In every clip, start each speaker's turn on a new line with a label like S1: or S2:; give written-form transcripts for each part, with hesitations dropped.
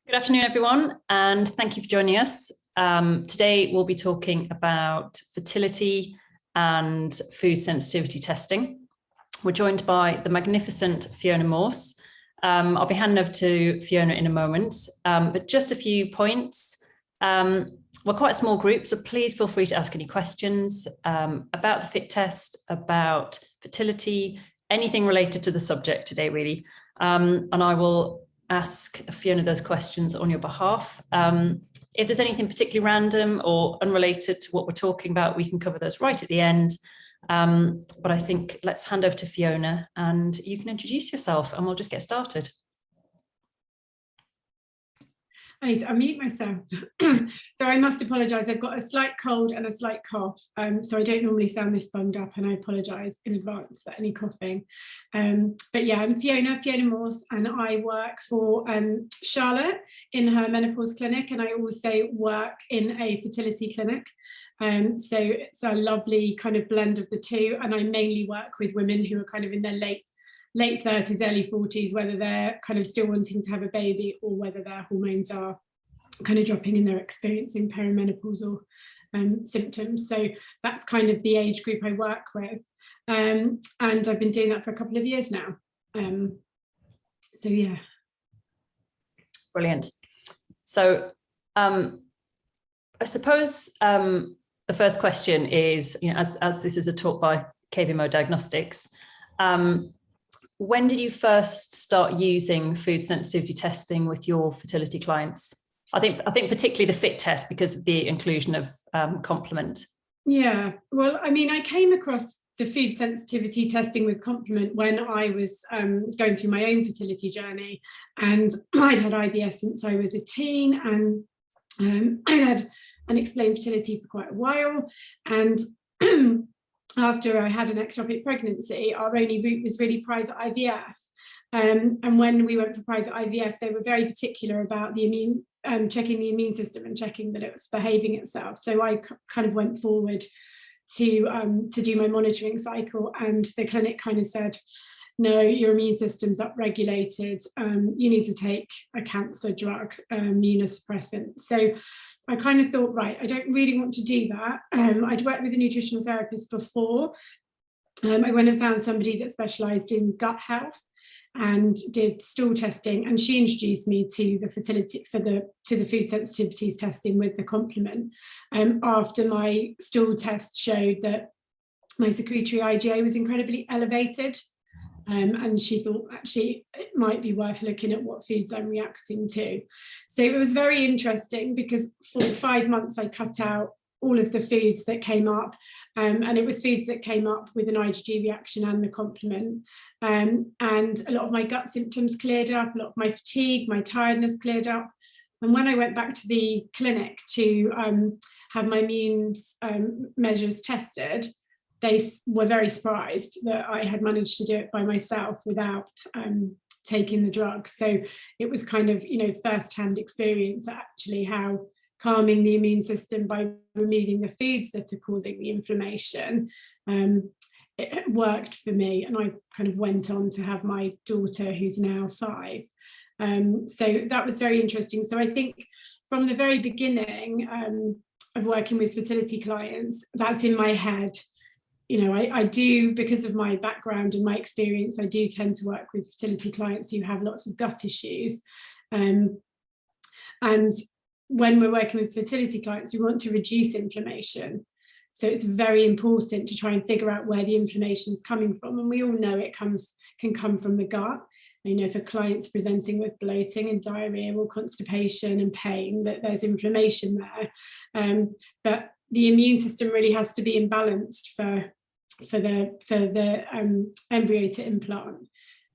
S1: Good afternoon, everyone, and thank you for joining us. Today, we'll be talking about fertility and food sensitivity testing. We're joined by the magnificent Fiona Morse. I'll be handing over to Fiona in a moment, but just a few points. We're quite a small group, so please feel free to ask any questions about the fit test, about fertility, anything related to the subject today, really. And I will ask Fiona those questions on your behalf. If there's anything particularly random or unrelated to what we're talking about, we can cover those right at the end. But I think let's hand over to Fiona and you can introduce yourself and we'll just get started.
S2: I need to unmute myself. So I must apologise. I've got a slight cold and a slight cough. So I don't normally sound this bunged up and I apologise in advance for any coughing. But yeah, I'm Fiona Morse and I work for Charlotte in her menopause clinic, and I also work in a fertility clinic. So it's a lovely kind of blend of the two, and I mainly work with women who are kind of in their late 30s, early 40s, whether they're kind of still wanting to have a baby or whether their hormones are kind of dropping and they're experiencing perimenopausal symptoms. So that's kind of the age group I work with. And I've been doing that for a couple of years now. So yeah.
S1: Brilliant. So I suppose the first question is, as this is a talk by KBMO Diagnostics, when did you first start using food sensitivity testing with your fertility clients? I think particularly the fit test because of the inclusion of complement.
S2: Yeah, well, I mean, I came across the food sensitivity testing with complement when I was going through my own fertility journey, and I'd had IBS since I was a teen, and I had unexplained fertility for quite a while, and after I had an ectopic pregnancy, our only route was really private IVF. And when we went for private IVF, they were very particular about the checking the immune system and checking that it was behaving itself. So I kind of went forward to do my monitoring cycle, and the clinic kind of said, no, your immune system's upregulated, you need to take a cancer drug, immunosuppressant. So I kind of thought, right, I don't really want to do that. I'd worked with a nutritional therapist before. I went and found somebody that specialised in gut health and did stool testing, and she introduced me to the fertility to the food sensitivities testing with the complement. After my stool test showed that my secretory IgA was incredibly elevated. And she thought actually it might be worth looking at what foods I'm reacting to. So it was very interesting because for 5 months I cut out all of the foods that came up, and it was foods that came up with an IgG reaction and the complement. And a lot of my gut symptoms cleared up, a lot of my fatigue, my tiredness cleared up. And when I went back to the clinic to have my immune measures tested, they were very surprised that I had managed to do it by myself without taking the drug. So it was kind of, first-hand experience actually how calming the immune system by removing the foods that are causing the inflammation, it worked for me. And I kind of went on to have my daughter, who's now 5. So that was very interesting. So I think from the very beginning of working with fertility clients, that's in my head. I do, because of my background and my experience, I do tend to work with fertility clients who have lots of gut issues. And when we're working with fertility clients, we want to reduce inflammation. So it's very important to try and figure out where the inflammation is coming from. And we all know it can come from the gut. For clients presenting with bloating and diarrhea or constipation and pain, that there's inflammation there. But the immune system really has to be imbalanced for the embryo to implant,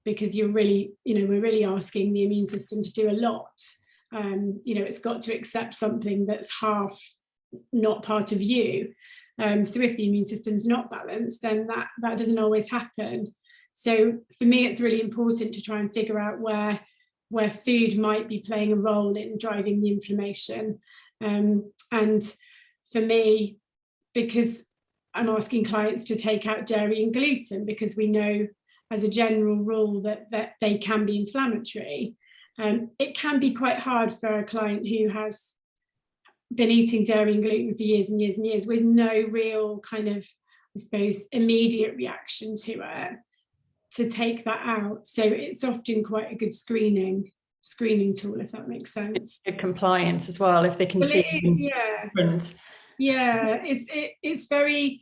S2: because we're really asking the immune system to do a lot. It's got to accept something that's half not part of you. So if the immune system's not balanced, then that doesn't always happen. So for me, it's really important to try and figure out where food might be playing a role in driving the inflammation. And for me, because I'm asking clients to take out dairy and gluten, because we know as a general rule that they can be inflammatory. It can be quite hard for a client who has been eating dairy and gluten for years and years and years with no real kind of, I suppose, immediate reaction to it, to take that out. So it's often quite a good screening tool, if that makes sense.
S1: It's good compliance as well, if they can see difference.
S2: Yeah, it's very,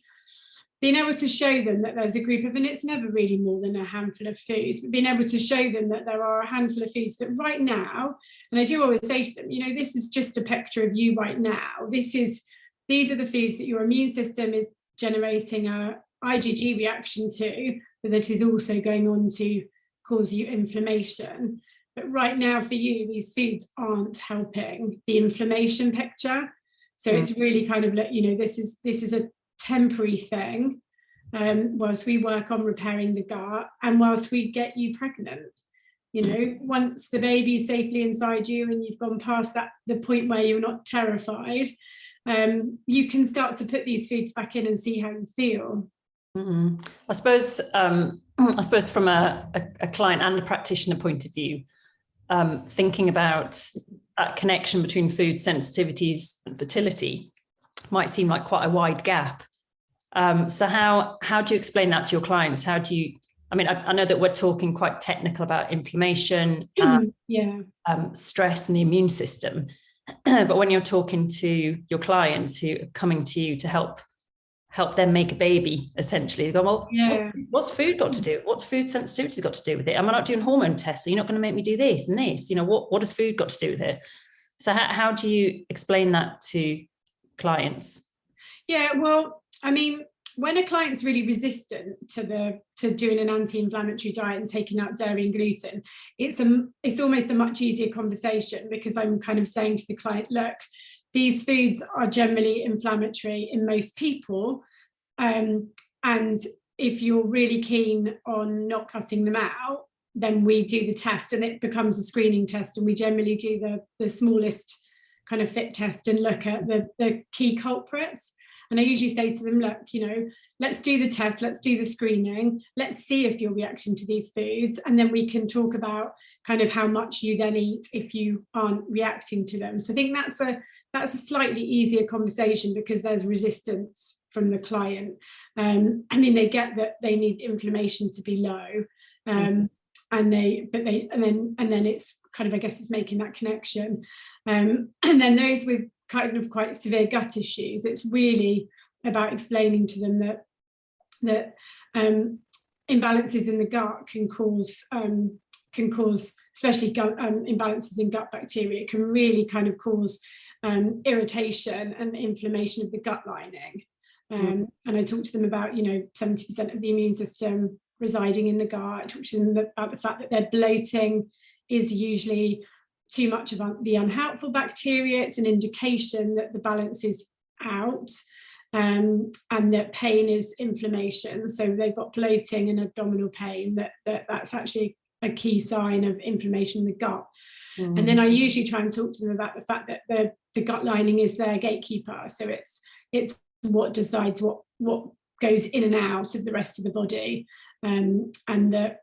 S2: being able to show them that there's a group of, and it's never really more than a handful of foods, but being able to show them that there are a handful of foods that right now, and I do always say to them, this is just a picture of you right now. These are the foods that your immune system is generating a IgG reaction to, but that is also going on to cause you inflammation. But right now for you, these foods aren't helping the inflammation picture. So it's really kind of, this is a temporary thing, whilst we work on repairing the gut and whilst we get you pregnant. Once the baby's safely inside you and you've gone past the point where you're not terrified, you can start to put these foods back in and see how you feel.
S1: I suppose from a client and a practitioner point of view, thinking about that connection between food sensitivities and fertility might seem like quite a wide gap. So how do you explain that to your clients? How do you, I know that we're talking quite technical about inflammation, stress and the immune system, but when you're talking to your clients who are coming to you to help them make a baby, essentially, they go, well, what's food got to do? What's food sensitivity got to do with it? Am I not doing hormone tests? So you're not going to make me do this and this? What has food got to do with it? So how do you explain that to clients?
S2: Yeah, well, when a client's really resistant to doing an anti-inflammatory diet and taking out dairy and gluten, it's almost a much easier conversation, because I'm kind of saying to the client, look, these foods are generally inflammatory in most people, and if you're really keen on not cutting them out, then we do the test and it becomes a screening test, and we generally do the smallest kind of fit test and look at the key culprits. And I usually say to them, look, let's do the test, let's do the screening, let's see if you're reacting to these foods, and then we can talk about kind of how much you then eat if you aren't reacting to them. So I think that's a slightly easier conversation, because there's resistance from the client. They get that they need inflammation to be low, and then it's kind of, I guess, it's making that connection. And then those with kind of quite severe gut issues, it's really about explaining to them that imbalances in the gut can cause, especially imbalances in gut bacteria, can really kind of cause irritation and inflammation of the gut lining. And I talk to them about, 70% of the immune system residing in the gut. I talk to them about the fact that their bloating is usually too much of the unhelpful bacteria. It's an indication that the balance is out, and that pain is inflammation. So they've got bloating and abdominal pain, that's actually a key sign of inflammation in the gut. And then I usually try and talk to them about the fact that the gut lining is their gatekeeper. So it's what decides what goes in and out of the rest of the body, and that,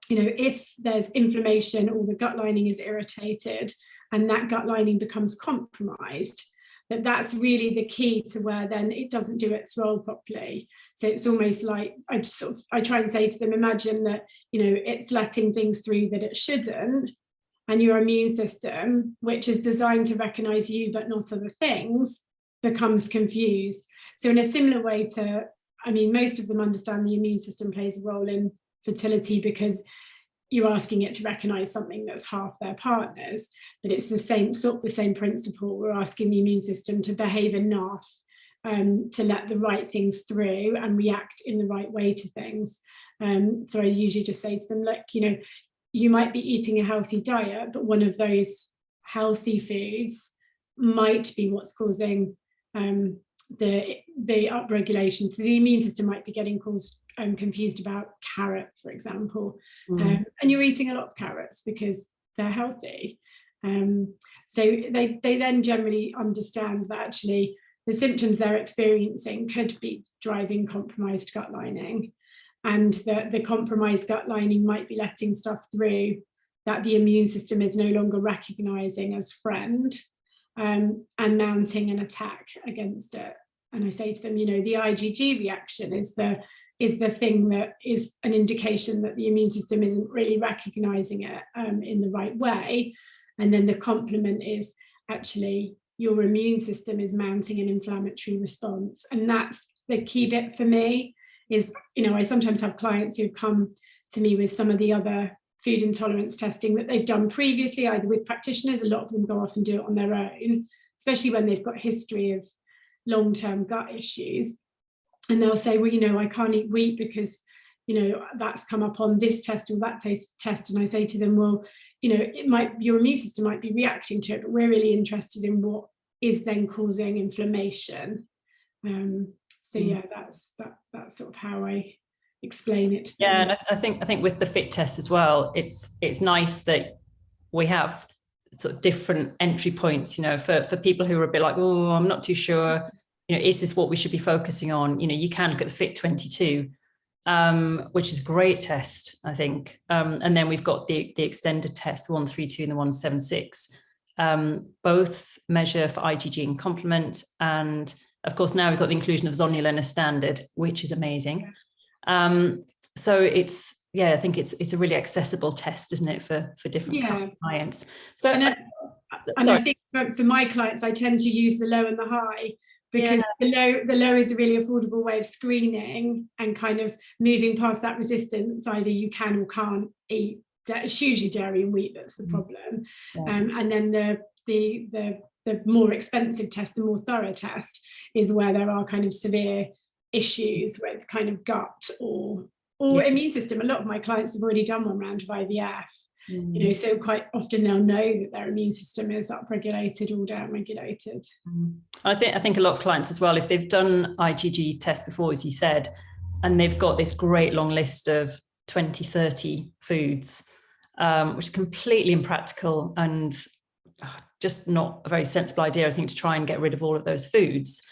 S2: if there's inflammation or the gut lining is irritated and that gut lining becomes compromised, that's really the key to where then it doesn't do its role properly. So it's almost like I try and say to them, imagine that it's letting things through that it shouldn't, and your immune system, which is designed to recognize you but not other things, becomes confused. So in a similar way to, most of them understand the immune system plays a role in fertility, because you're asking it to recognize something that's half their partner's, but it's the same principle. We're asking the immune system to behave enough to let the right things through and react in the right way to things. So I usually just say to them, look, you might be eating a healthy diet, but one of those healthy foods might be what's causing the upregulation. So the immune system might be getting confused about carrot, for example, and you're eating a lot of carrots because they're healthy. So they then generally understand that actually the symptoms they're experiencing could be driving compromised gut lining, and that the compromised gut lining might be letting stuff through that the immune system is no longer recognizing as friend, and mounting an attack against it. And I say to them, you know, the IgG reaction is the thing that is an indication that the immune system isn't really recognizing it in the right way. And then the complement is actually your immune system is mounting an inflammatory response. And that's the key bit for me is, you know, I sometimes have clients who come to me with some of the other food intolerance testing that they've done previously, either with practitioners. A lot of them go off and do it on their own, especially when they've got a history of long-term gut issues. And they'll say, well, you know, I can't eat wheat because, you know, that's come up on this test or that test. And I say to them, well, you know, your immune system might be reacting to it, but we're really interested in what is then causing inflammation. So yeah, that's sort of how I explain it.
S1: Yeah, and I think with the fit test as well, it's nice that we have sort of different entry points, you know, for people who are a bit like, oh, I'm not too sure, you know, is this what we should be focusing on? You know, you can look at the Fit 22, which is a great test, I think. And then we've got the extended test, the 132 and the 176. Both measure for IgG and complement. And of course, now we've got the inclusion of Zonulin as standard, which is amazing. So it's, yeah, I think it's a really accessible test, isn't it, for different clients. So
S2: I think for my clients, I tend to use the low and the high, because the low is a really affordable way of screening and kind of moving past that resistance. Either you can or can't eat. It's usually dairy and wheat that's the problem. And then the more expensive test, the more thorough test, is where there are kind of severe issues with kind of gut or immune system. A lot of my clients have already done one round of IVF. You know, so quite often they'll know that their immune system is upregulated or downregulated.
S1: I think a lot of clients as well, if they've done IgG tests before, as you said, and they've got this great long list of 20, 30 foods, which is completely impractical and just not a very sensible idea, I think, to try and get rid of all of those foods.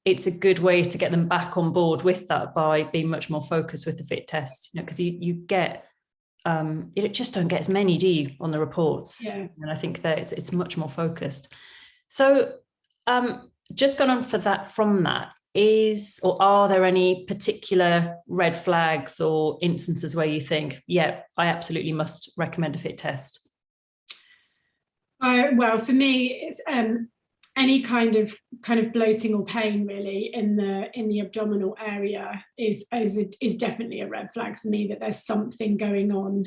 S1: It's a good way to get them back on board with that by being much more focused with the fit test, you know, because you get you just don't get as many, do you, on the reports? And I think that it's much more focused. So just gone on from that is, or are there any particular red flags or instances where you think, yeah, I absolutely must recommend a fit test?
S2: Well, for me, it's any kind of bloating or pain really in the abdominal area is definitely a red flag for me, that there's something going on.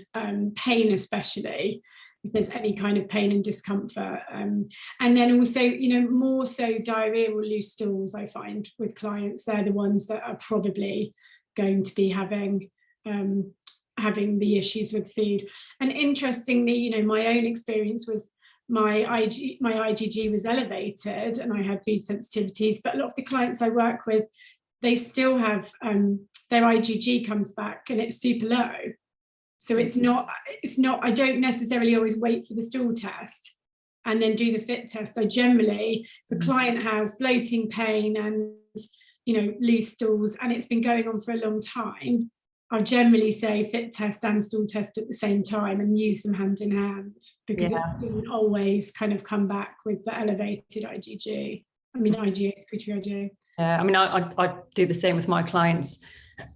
S2: Pain, especially if there's any kind of pain and discomfort, and then also, you know, more so diarrhea or loose stools. I find with clients, they're the ones that are probably going to be having the issues with food. And interestingly, you know, my own experience was my IgG was elevated and I had food sensitivities, but a lot of the clients I work with, they still have their IgG comes back and it's super low. So it's not, I don't necessarily always wait for the stool test and then do the fit test. I generally, if a client has bloating, pain and, you know, loose stools and it's been going on for a long time, I'll generally say fit test and stool test at the same time and use them hand in hand, because it doesn't always kind of come back with the elevated IgG. I mean, IgA, secretory IgA.
S1: Yeah, I mean, I do the same with my clients,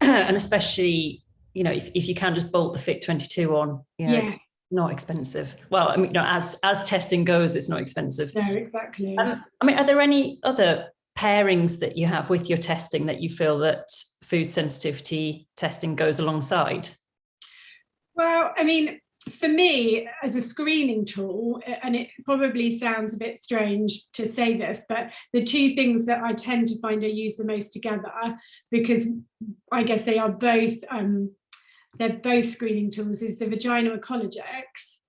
S1: and especially, you know, if you can just bolt the Fit 22 on, you know, it's not expensive. Well, I mean, you know, as testing goes, it's not expensive.
S2: No, exactly.
S1: I mean, are there any other pairings that you have with your testing that you feel that food sensitivity testing goes alongside?
S2: Well, I mean, for me, as a screening tool, and it probably sounds a bit strange to say this, but the two things that I tend to find I use the most together, because I guess they are both, they're both screening tools, is the Vagina Ecologics,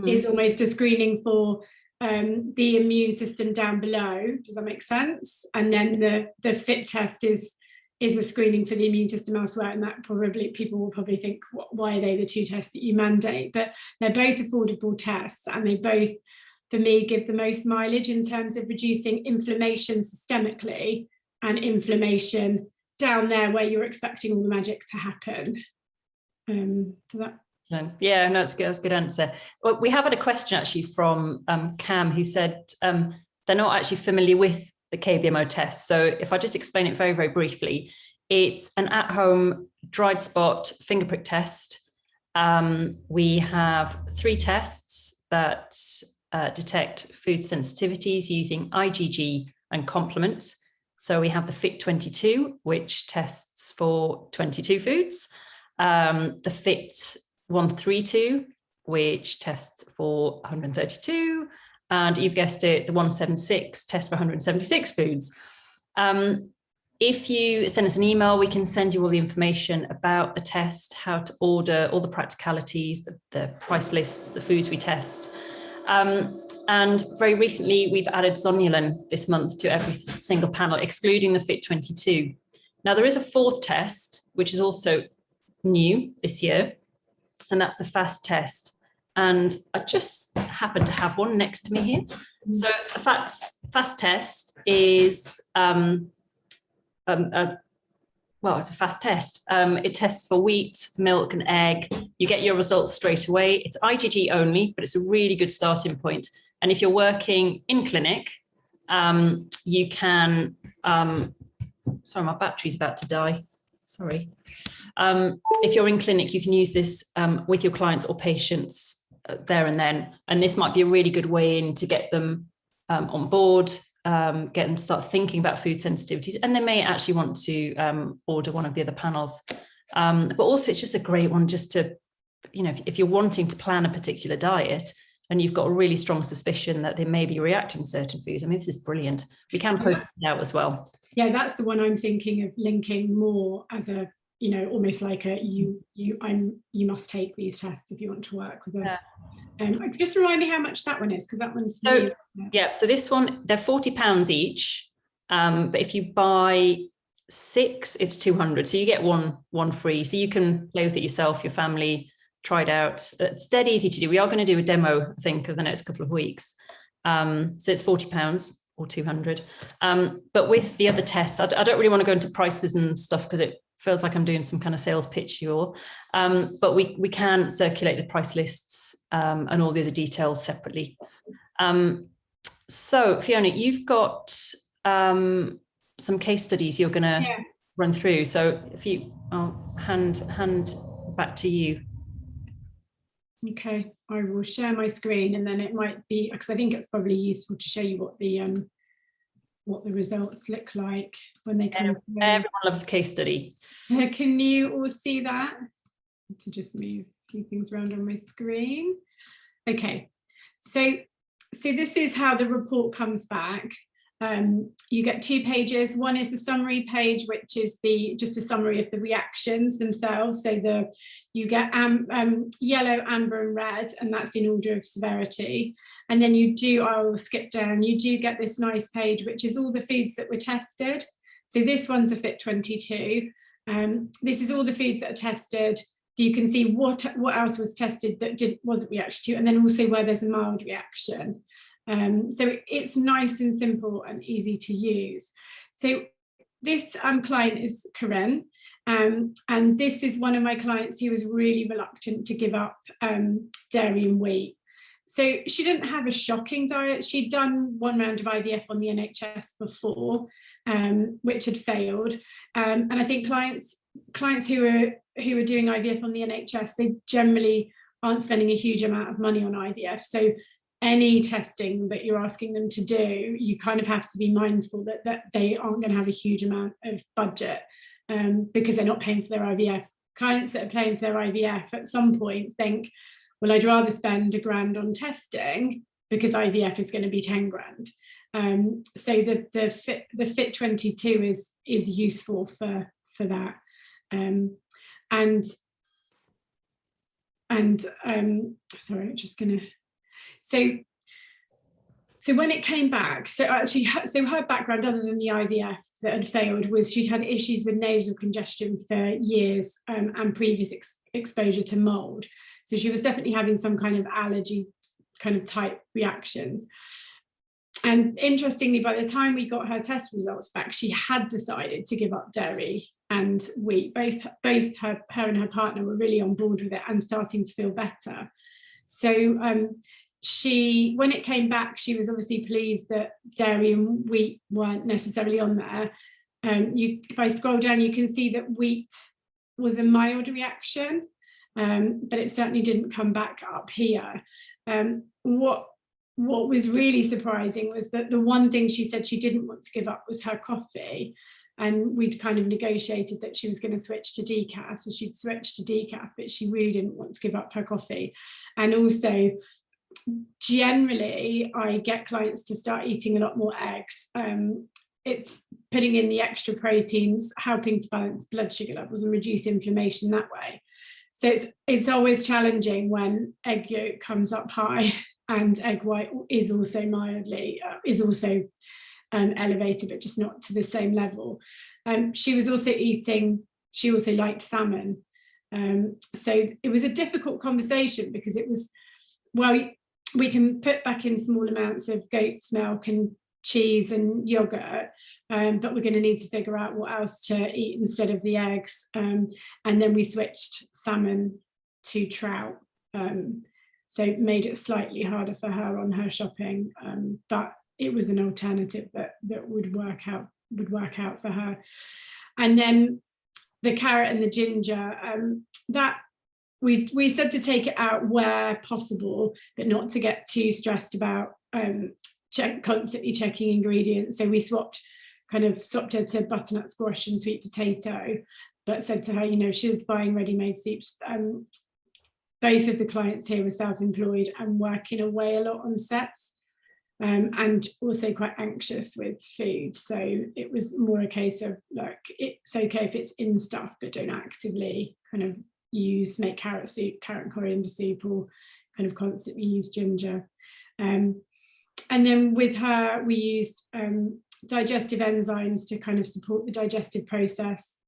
S2: is almost a screening for the immune system down below. Does that make sense? And then the fit test is a screening for the immune system elsewhere, and that probably people will probably think, why are they the two tests that you mandate? But they're both affordable tests, and they both, for me, give the most mileage in terms of reducing inflammation systemically and inflammation down there where you're expecting all the magic to happen. So
S1: Yeah, no, that's good. That's a good answer. Well, we have had a question actually from Cam, who said they're not actually familiar with the KBMO test. So if I just explain it very, very briefly, it's an at-home dried spot finger prick test. We have 3 tests that detect food sensitivities using IgG and complement. So we have the FIT22, which tests for 22 foods, the FIT132, which tests for 132, and you've guessed it, the 176 tests for 176 foods. If you send us an email, we can send you all the information about the test, how to order, all the practicalities, the price lists, the foods we test. And very recently, we've added Zonulin this month to every single panel, excluding the FIT22. Now, there is a 4th test, which is also new this year, and that's the FAST test. And I just happen to have one next to me here. So the FAST test is, well, it's a fast test. It tests for wheat, milk, and egg. You get your results straight away. It's IgG only, but it's a really good starting point. And if you're working in clinic, you can, sorry, my battery's about to die. Sorry. If you're in clinic, you can use this with your clients or patients there and then. And this might be a really good way in to get them on board, get them to start thinking about food sensitivities, and they may actually want to order one of the other panels. But also it's just a great one just to, you know, if you're wanting to plan a particular diet and you've got a really strong suspicion that they may be reacting to certain foods. I mean, this is brilliant. We can post it out as well.
S2: Yeah, that's the one I'm thinking of linking more as a, you know, almost like a you must take these tests if you want to work with us. Just remind me how much that one is, because that one's
S1: so new. Yeah, so this one, they're £40 each, but if you buy 6, it's 200, so you get one free, so you can play with it yourself, your family, try it out. It's dead easy to do. We are going to do a demo, I think, over the next couple of weeks. So it's £40 or 200, but with the other tests, I don't really want to go into prices and stuff because it feels like I'm doing some kind of sales pitch you all, but we can circulate the price lists and all the other details separately. So Fiona, you've got some case studies you're going to run through. So if you, I'll hand back to you.
S2: Okay, I will share my screen, and then it might be, because I think it's probably useful to show you what the results look like when they come.
S1: Everyone loves a case study.
S2: Can you all see that? To just move a few things around on my screen. Okay, so this is how the report comes back. You get 2 pages. One is the summary page, which is just a summary of the reactions themselves. So you get yellow, amber, and red, and that's in order of severity. And then I will skip down. You do get this nice page, which is all the foods that were tested. So this one's a FIT22. This is all the foods that are tested. So you can see what else was tested that wasn't reacted to, and then also where there's a mild reaction. So it's nice and simple and easy to use. So this client is Corinne, and this is one of my clients who was really reluctant to give up dairy and wheat. So she didn't have a shocking diet. She'd done 1 round of IVF on the NHS before, which had failed. And I think clients who are doing IVF on the NHS, they generally aren't spending a huge amount of money on IVF. So any testing that you're asking them to do, you kind of have to be mindful that they aren't going to have a huge amount of budget because they're not paying for their IVF. Clients that are paying for their IVF at some point think, well, I'd rather spend £1,000 on testing because IVF is going to be 10 grand. So the FIT22 is useful for that. Sorry, I'm just going to. So when it came back, so her background, other than the IVF that had failed, was she'd had issues with nasal congestion for years and previous exposure to mold. So she was definitely having some kind of allergy kind of type reactions. And interestingly, by the time we got her test results back, she had decided to give up dairy and wheat. Both her and her partner were really on board with it and starting to feel better. So when it came back, she was obviously pleased that dairy and wheat weren't necessarily on there. If I scroll down, you can see that wheat was a mild reaction, but it certainly didn't come back up here. What was really surprising was that the one thing she said she didn't want to give up was her coffee. And we'd kind of negotiated that she was going to switch to decaf. So she'd switch to decaf, but she really didn't want to give up her coffee. And also, generally, I get clients to start eating a lot more eggs. It's putting in the extra proteins, helping to balance blood sugar levels and reduce inflammation that way. So it's always challenging when egg yolk comes up high and egg white is also elevated, but just not to the same level. She also liked salmon. So it was a difficult conversation because it was, well, we can put back in small amounts of goat's milk and cheese and yogurt, but we're going to need to figure out what else to eat instead of the eggs. And then we switched salmon to trout. So it made it slightly harder for her on her shopping, but it was an alternative that would work out for her. And then the carrot and the ginger, that we said to take it out where possible, but not to get too stressed about constantly checking ingredients. So we swapped her to butternut squash and sweet potato, but said to her, she was buying ready-made soups. Both of the clients here were self-employed and working away a lot on sets. And also quite anxious with food. So it was more a case of, look, it's okay if it's in stuff, but don't actively kind of make carrot and coriander soup, or kind of constantly use ginger. And then with her, we used digestive enzymes to kind of support the digestive process.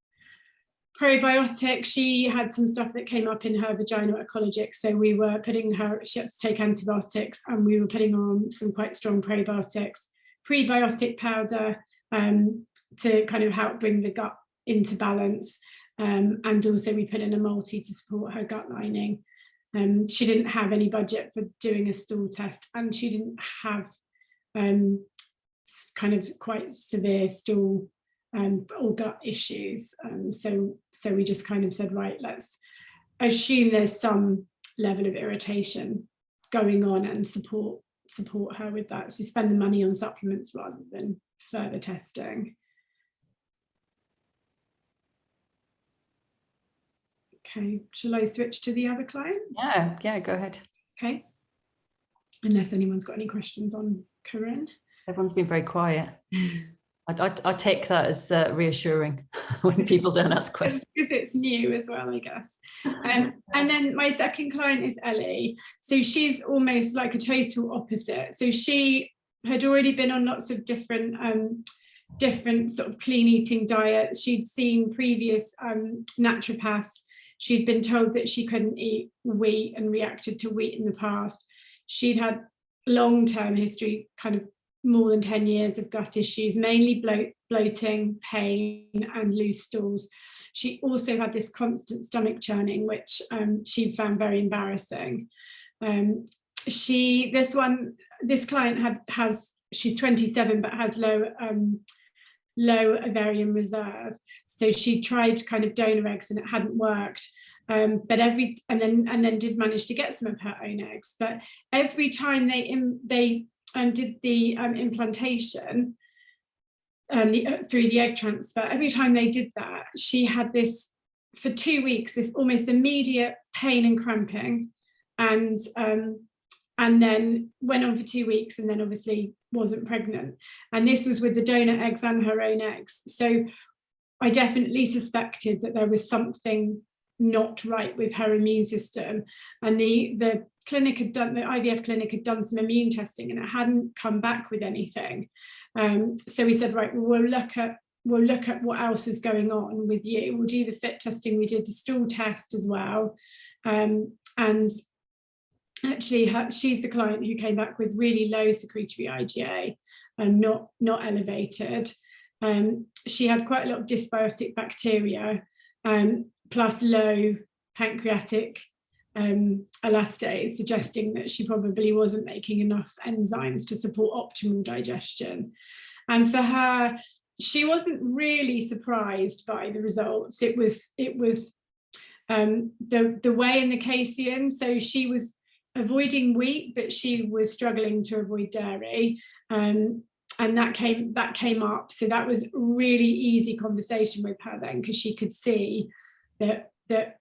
S2: Probiotic, she had some stuff that came up in her vaginal ecologic, so we were putting her, she had to take antibiotics, and we were putting on some quite strong probiotics, prebiotic powder to kind of help bring the gut into balance, and also we put in a multi to support her gut lining. She didn't have any budget for doing a stool test, and she didn't have kind of quite severe stool or gut issues. So we just kind of said, right, let's assume there's some level of irritation going on and support her with that. So spend the money on supplements rather than further testing. Okay, shall I switch to the other client?
S1: Yeah, go ahead.
S2: Okay, unless anyone's got any questions on Corinne.
S1: Everyone's been very quiet. I take that as reassuring when people don't ask questions.
S2: If it's new as well, I guess. And then my second client is Elly. So she's almost like a total opposite. So she had already been on lots of different sort of clean eating diets. She'd seen previous naturopaths. She'd been told that she couldn't eat wheat and reacted to wheat in the past. She'd had long-term history, kind of more than 10 years of gut issues, mainly bloating, pain and loose stools. She also had this constant stomach churning, which she found very embarrassing. This client she's 27 but has low ovarian reserve. So she tried kind of donor eggs and it hadn't worked. But and then did manage to get some of her own eggs. But every time they did the implantation through the egg transfer, every time they did that, she had this, for 2 weeks, this almost immediate pain and cramping, and then went on for 2 weeks, and then obviously wasn't pregnant. And this was with the donor eggs and her own eggs. So I definitely suspected that there was something not right with her immune system, and the IVF clinic had done some immune testing and it hadn't come back with anything. So we said, right, we'll look at what else is going on with you. We'll do the fit testing. We did the stool test as well, and actually she's the client who came back with really low secretory IgA and not elevated. She had quite a lot of dysbiotic bacteria, plus low pancreatic elastase, suggesting that she probably wasn't making enough enzymes to support optimal digestion. And for her, she wasn't really surprised by the results. It was the whey and the casein. So she was avoiding wheat, but she was struggling to avoid dairy. And that came up. So that was really easy conversation with her then, because she could see that,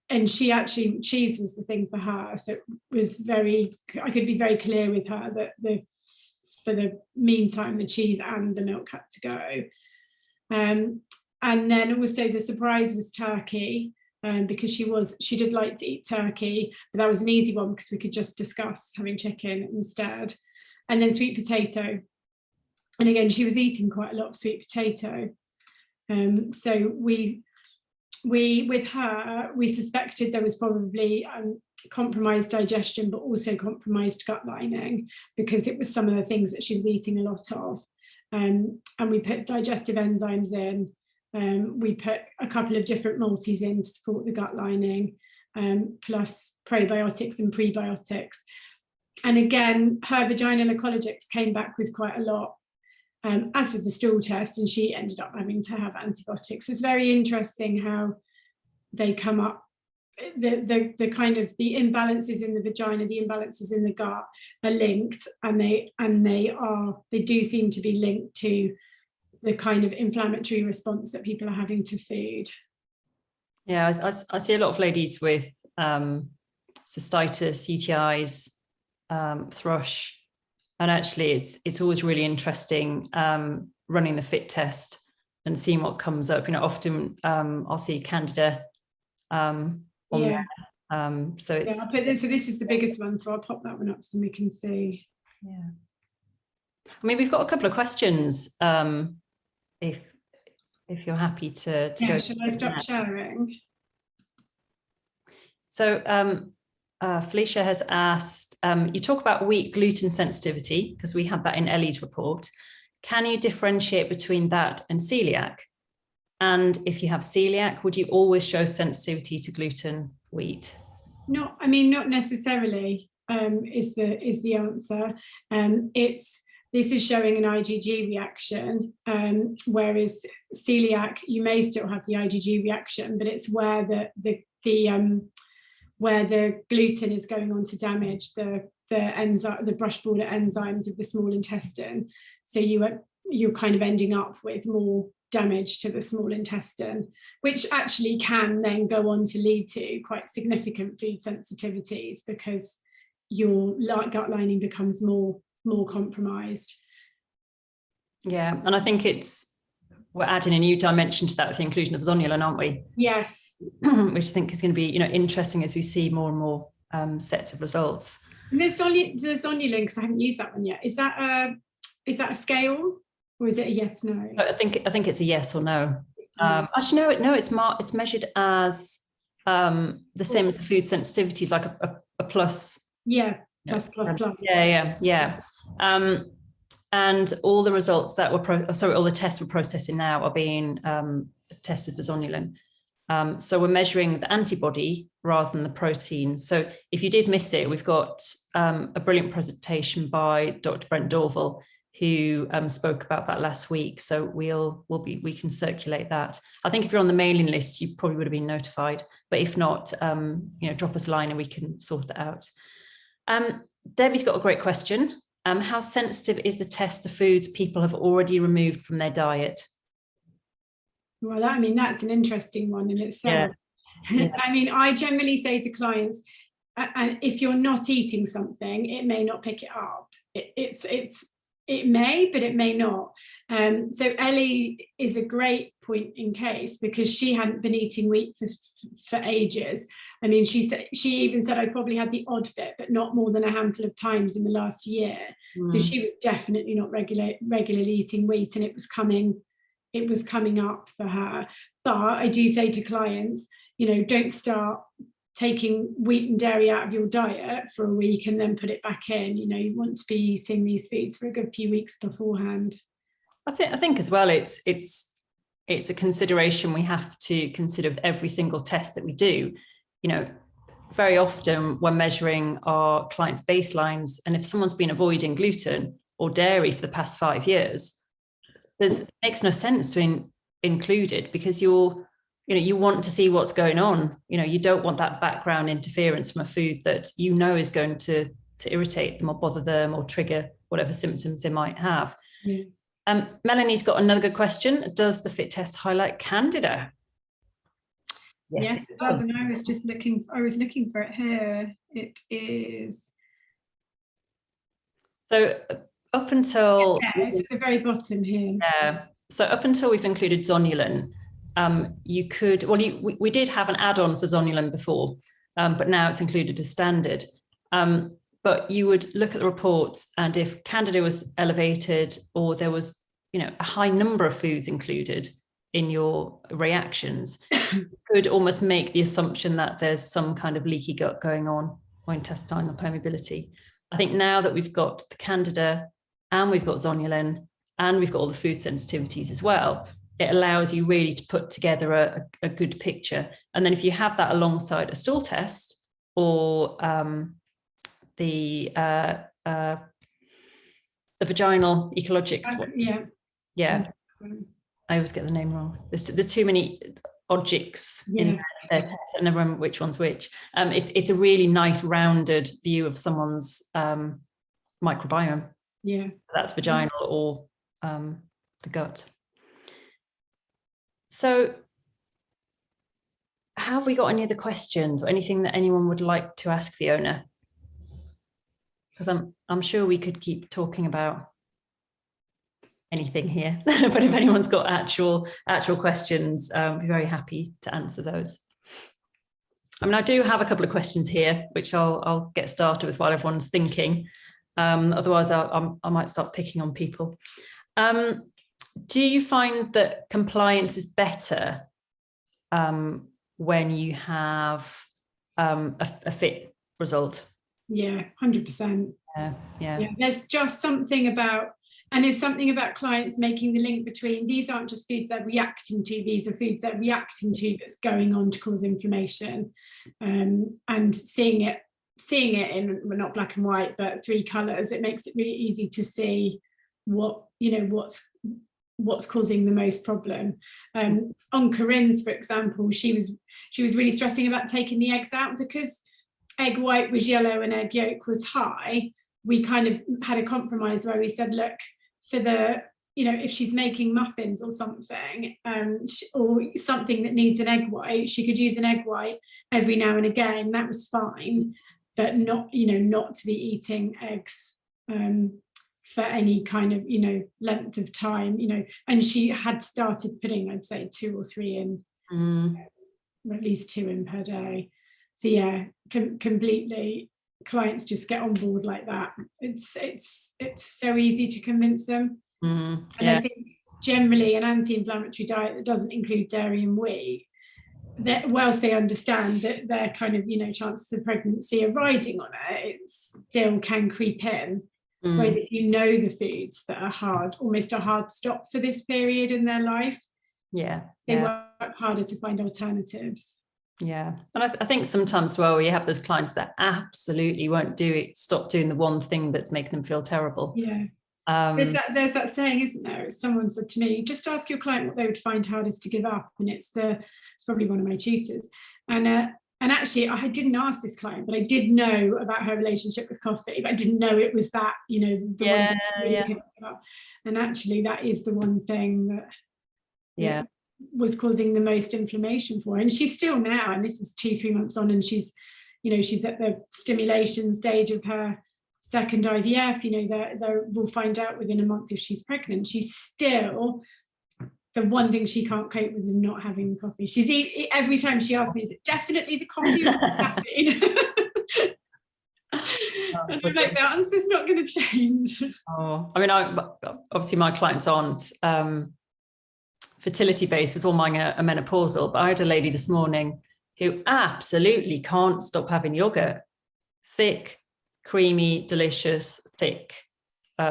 S2: and she actually, cheese was the thing for her. So it was I could be very clear with her that for the meantime, the cheese and the milk had to go. And then also the surprise was turkey, because she did like to eat turkey, but that was an easy one because we could just discuss having chicken instead. And then sweet potato. And again, she was eating quite a lot of sweet potato. So we with her, we suspected there was probably compromised digestion, but also compromised gut lining, because it was some of the things that she was eating a lot of. And we put digestive enzymes in. We put a couple of different multis in to support the gut lining, plus probiotics and prebiotics. And again, her vaginal ecologics came back with quite a lot, as did the stool test, and she ended up having to have antibiotics. It's very interesting how they come up, the kind of the imbalances in the vagina, the imbalances in the gut are linked, and they do seem to be linked to the kind of inflammatory response that people are having to food.
S1: Yeah, I see a lot of ladies with cystitis, UTIs, thrush, and actually it's always really interesting running the fit test and seeing what comes up. You know, often I'll see Candida on there. So it's
S2: so this is the biggest one, so I'll pop that one up so we can see.
S1: Yeah, I mean, we've got a couple of questions. If you're happy to go.
S2: Should I stop sharing?
S1: So Felicia has asked, you talk about wheat gluten sensitivity, because we had that in Elly's report. Can you differentiate between that and celiac? And if you have celiac, would you always show sensitivity to gluten wheat?
S2: No, I mean, not necessarily, is the answer. This is showing an IgG reaction, whereas celiac, you may still have the IgG reaction, but it's where where the gluten is going on to damage the enzyme, the brush border enzymes of the small intestine. So you're kind of ending up with more damage to the small intestine, which actually can then go on to lead to quite significant food sensitivities, because your gut lining becomes more compromised.
S1: Yeah, and I think we're adding a new dimension to that with the inclusion of zonulin, aren't we?
S2: Yes.
S1: Which I think is going to be, interesting as we see more and more sets of results.
S2: And the zonulin, because I haven't used that one yet. Is that a scale, or is it a yes no?
S1: I think it's a yes or no. Actually, no, it's measured as the same as the food sensitivities, like a plus.
S2: Yeah. Plus.
S1: Yeah. And all the results that all the tests we're processing now are being tested for zonulin. So we're measuring the antibody rather than the protein. So if you did miss it, we've got a brilliant presentation by Dr. Brent Dorval, who spoke about that last week. So we can circulate that. I think if you're on the mailing list, you probably would have been notified. But if not, drop us a line and we can sort that out. Debbie's got a great question. How sensitive is the test to foods people have already removed from their diet?
S2: Well, that's an interesting one in itself. Yeah. I mean, I generally say to clients, if you're not eating something, it may not pick it up. It may, but it may not. So Elly is a great point in case, because she hadn't been eating wheat for ages. I mean, she even said I probably had the odd bit, but not more than a handful of times in the last year. So she was definitely not regularly eating wheat, and it was coming up for her. But I do say to clients, don't start taking wheat and dairy out of your diet for a week and then put it back in. You want to be eating these foods for a good few weeks beforehand.
S1: I think as well, it's it's a consideration we have to consider with every single test that we do. You know, very often we're measuring our clients' baselines, and if someone's been avoiding gluten or dairy for the past 5 years, it makes no sense to include it, because you want to see what's going on. You know, you don't want that background interference from a food that you know is going to irritate them or bother them or trigger whatever symptoms they might have.
S2: Yeah.
S1: Melanie's got another good question. Does the fit test highlight Candida?
S2: Yes, it does. And I was looking for it here. It is. So
S1: up until
S2: it's at the very bottom here.
S1: Yeah. So up until we've included Zonulin, you could, we did have an add-on for Zonulin before, but now it's included as standard. But you would look at the reports, and if Candida was elevated, or there was, a high number of foods included in your reactions, you could almost make the assumption that there's some kind of leaky gut going on, or intestinal permeability. I think now that we've got the Candida and we've got Zonulin and we've got all the food sensitivities as well, it allows you really to put together a good picture. And then if you have that alongside a stool test, or the vaginal ecologics one. Yeah. I always get the name wrong. There's too many objects in their tests. I never remember which one's which. It's a really nice rounded view of someone's microbiome.
S2: Yeah.
S1: That's vaginal or the gut. So have we got any other questions or anything that anyone would like to ask Fiona? Because I'm sure we could keep talking about anything here, but if anyone's got actual questions, I'd be very happy to answer those. I mean, I do have a couple of questions here, which I'll get started with while everyone's thinking. Otherwise, I might start picking on people. Do you find that compliance is better when you have a fit result?
S2: Yeah, 100%.
S1: Yeah.
S2: There's just something about, and there's something about clients making the link between these aren't just foods they're reacting to, these are foods they're reacting to that's going on to cause inflammation, and seeing it in, well, not black and white, but 3 colours. It makes it really easy to see what's causing the most problem. On Corinne's, for example, she was really stressing about taking the eggs out, because egg white was yellow and egg yolk was high. We kind of had a compromise where we said, look, for the, if she's making muffins or something, or something that needs an egg white, she could use an egg white every now and again. That was fine, but not to be eating eggs for any kind of, length of time, and she had started putting, I'd say 2 or 3 in, or at least 2 in per day. So yeah, completely. Clients just get on board like that. It's so easy to convince them. And I think generally an anti-inflammatory diet that doesn't include dairy and wheat, that whilst they understand that their kind of chances of pregnancy are riding on it, it still can creep in. Whereas if the foods that are almost a hard stop for this period in their life, they work harder to find alternatives.
S1: Yeah, and I think sometimes, you have those clients that absolutely won't stop doing the one thing that's making them feel terrible.
S2: Yeah. There's that saying, isn't there? Someone said to me, just ask your client what they would find hardest to give up, and it's probably one of my tutors. And actually, I didn't ask this client, but I did know about her relationship with coffee, but I didn't know it was that, the one thing she really couldn't give up. And actually, that is the one thing that was causing the most inflammation for her. And she's still now, and this is 2-3 months on, and she's at the stimulation stage of her second IVF. We'll find out within a month if she's pregnant. She's still, the one thing she can't cope with is not having coffee. Every time she asks me, is it definitely the coffee or the caffeine? And I'm like, the answer's not going to change.
S1: I mean, obviously my clients aren't fertility based, it's all mine are menopausal, but I had a lady this morning who absolutely can't stop having yogurt. Thick, creamy, delicious, thick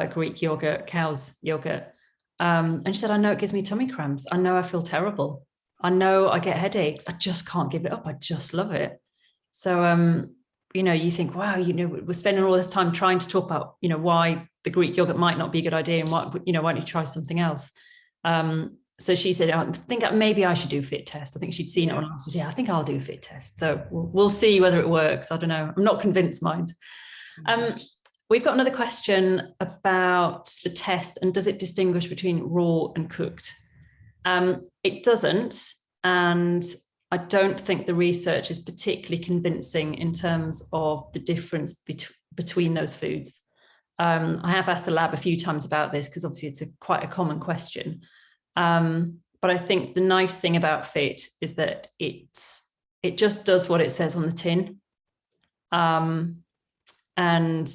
S1: Greek yogurt, cow's yogurt. And she said, I know it gives me tummy cramps. I know I feel terrible. I know I get headaches. I just can't give it up. I just love it. So, you think, wow, we're spending all this time trying to talk about, why the Greek yogurt might not be a good idea and why don't you try something else? So she said, I think maybe I should do a fit test. I think she'd seen it online. She said, yeah, I think I'll do a fit test. So we'll see whether it works. I don't know. I'm not convinced, mind. We've got another question about the test and does it distinguish between raw and cooked? It doesn't. And I don't think the research is particularly convincing in terms of the difference between those foods. I have asked the lab a few times about this because obviously it's quite a common question. But I think the nice thing about fit is that it just does what it says on the tin. And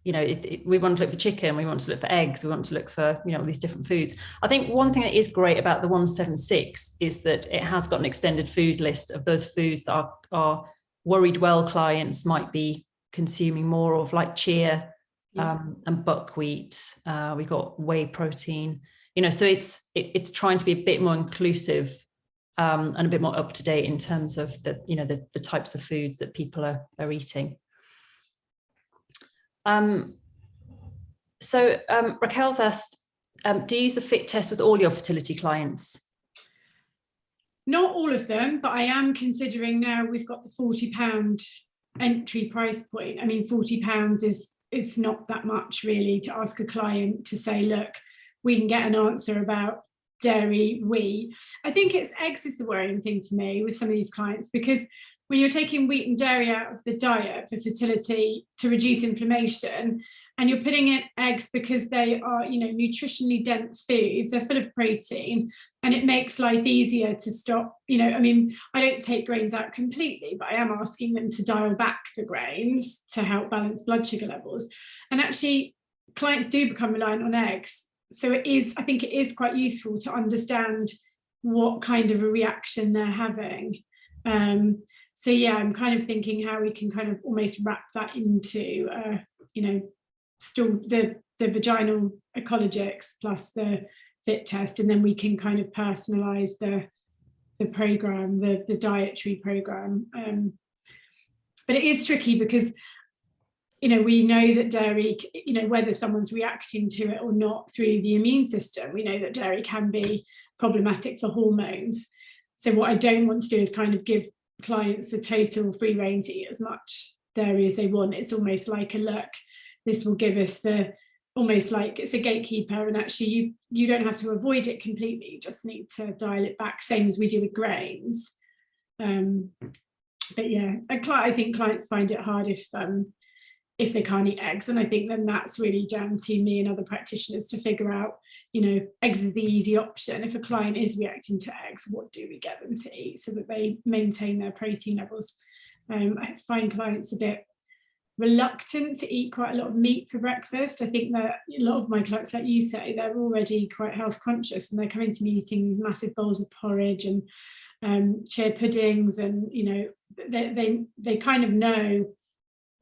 S1: we want to look for chicken, we want to look for eggs, we want to look for these different foods. I think one thing that is great about the 176 is that it has got an extended food list of those foods that our worried well clients might be consuming more of, like chia and buckwheat. We've got whey protein, so it's trying to be a bit more inclusive and a bit more up to date in terms of the types of foods that people are eating. Raquel's asked, do you use the fit test with all your fertility clients?
S2: Not all of them, but I am considering now we've got the £40 entry price point. I mean, £40 is not that much really to ask a client to say, look, we can get an answer about dairy, wheat. I think eggs is the worrying thing for me with some of these clients, because when you're taking wheat and dairy out of the diet for fertility to reduce inflammation, and you're putting in eggs because they are, nutritionally dense foods, they're full of protein, and it makes life easier to stop, I don't take grains out completely, but I am asking them to dial back the grains to help balance blood sugar levels. And actually, clients do become reliant on eggs. So I think it is quite useful to understand what kind of a reaction they're having. So yeah, I'm kind of thinking how we can kind of almost wrap that into, still the vaginal ecologics plus the fit test, and then we can kind of personalize the program, the dietary program. But it is tricky because, we know that dairy, whether someone's reacting to it or not through the immune system, we know that dairy can be problematic for hormones. So what I don't want to do is kind of give clients the total free rein to eat as much dairy as they want. It's almost like look, this will give us almost like it's a gatekeeper, and actually you don't have to avoid it completely, you just need to dial it back, same as we do with grains. But yeah, I think clients find it hard if they can't eat eggs, and I think then that's really down to me and other practitioners to figure out, eggs is the easy option. If a client is reacting to eggs, what do we get them to eat so that they maintain their protein levels? I find clients a bit reluctant to eat quite a lot of meat for breakfast. I think that a lot of my clients, like you say, they're already quite health conscious, and they're coming to me eating these massive bowls of porridge and chia puddings, and they kind of know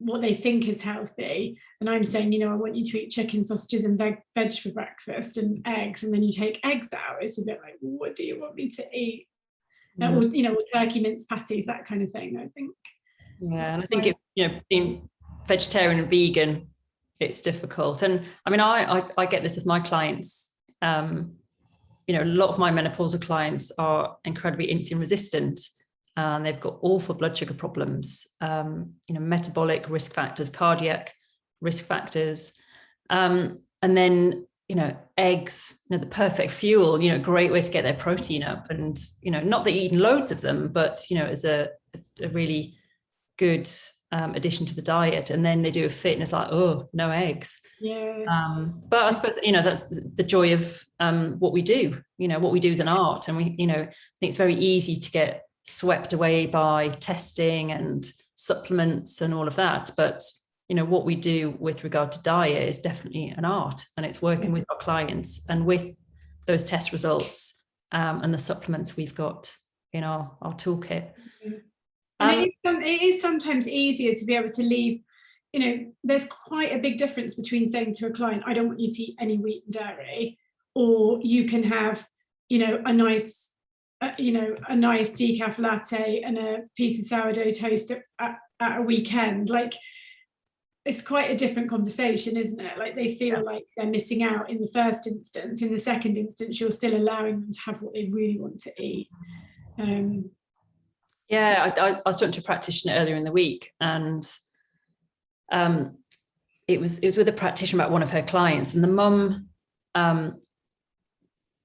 S2: what they think is healthy, and I'm saying, I want you to eat chicken, sausages and veg for breakfast and eggs, and then you take eggs out. It's a bit like, what do you want me to eat? Or turkey mince patties, that kind of thing, I think.
S1: Yeah, and I think being vegetarian and vegan, it's difficult. And I mean, I get this with my clients. A lot of my menopausal clients are incredibly insulin resistant. And they've got awful blood sugar problems, metabolic risk factors, cardiac risk factors. And then, eggs, the perfect fuel, great way to get their protein up. And, not that you're eating loads of them, but, as a really good addition to the diet. And then they do a fit and it's like, oh, no eggs.
S2: Yeah.
S1: But I suppose, that's the joy of what we do. What we do is an art. And we, I think it's very easy to get swept away by testing and supplements and all of that, but what we do with regard to diet is definitely an art, and it's working with our clients and with those test results and the supplements we've got in our toolkit.
S2: And it is sometimes easier to be able to leave, there's quite a big difference between saying to a client, I don't want you to eat any wheat and dairy, or you can have, a nice decaf latte and a piece of sourdough toast at a weekend. Like, it's quite a different conversation, isn't it? Like, they feel like they're missing out in the first instance. In the second instance, you're still allowing them to have what they really want to eat.
S1: I was talking to a practitioner earlier in the week, and it was with a practitioner about one of her clients, and the mum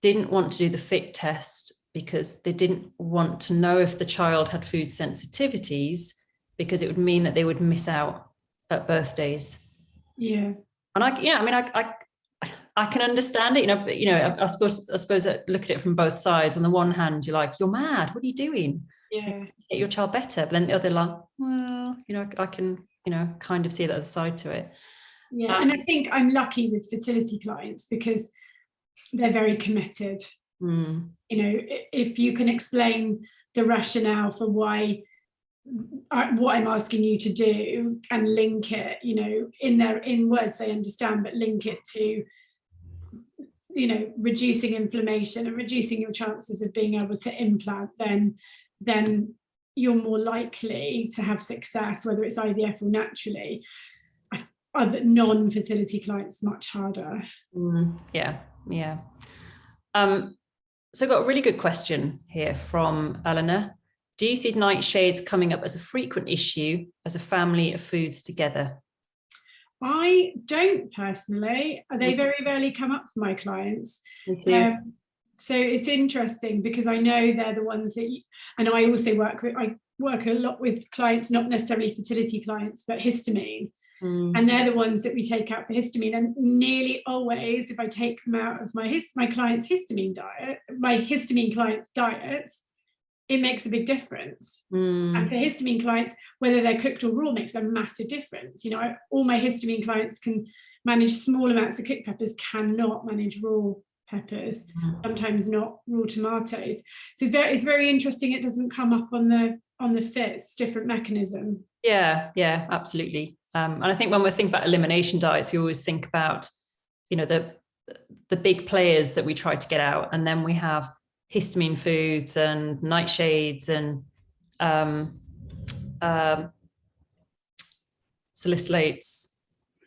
S1: didn't want to do the fit test because they didn't want to know if the child had food sensitivities, because it would mean that they would miss out at birthdays. And I can understand it, I suppose I look at it from both sides. On the one hand, you're like, you're mad, what are you doing? Get your child better. But then the other, like, well, I can kind of see the other side to it.
S2: And I think I'm lucky with fertility clients because they're very committed. If you can explain the rationale for why what I'm asking you to do and link it, in words they understand, but link it to, reducing inflammation and reducing your chances of being able to implant, then you're more likely to have success, whether it's IVF or naturally. Other non-fertility clients, much harder. So I've got a really good question here from Eleanor. Do you see nightshades coming up as a frequent issue as a family of foods together? I don't personally. They very rarely come up for my clients.
S1: Me too.
S2: So it's interesting because I know they're the ones that and I also work a lot with clients, not necessarily fertility clients, but histamine. And they're the ones that we take out for histamine. And nearly always, if I take them out of my clients' histamine diet, my histamine clients' diets, it makes a big difference. And for histamine clients, whether they're cooked or raw, makes a massive difference. All my histamine clients can manage small amounts of cooked peppers, cannot manage raw peppers, sometimes not raw tomatoes. So it's very interesting. It doesn't come up on the FITs, different mechanism.
S1: Yeah, absolutely. And I think when we think about elimination diets, we always think about, the big players that we try to get out, and then we have histamine foods and nightshades and salicylates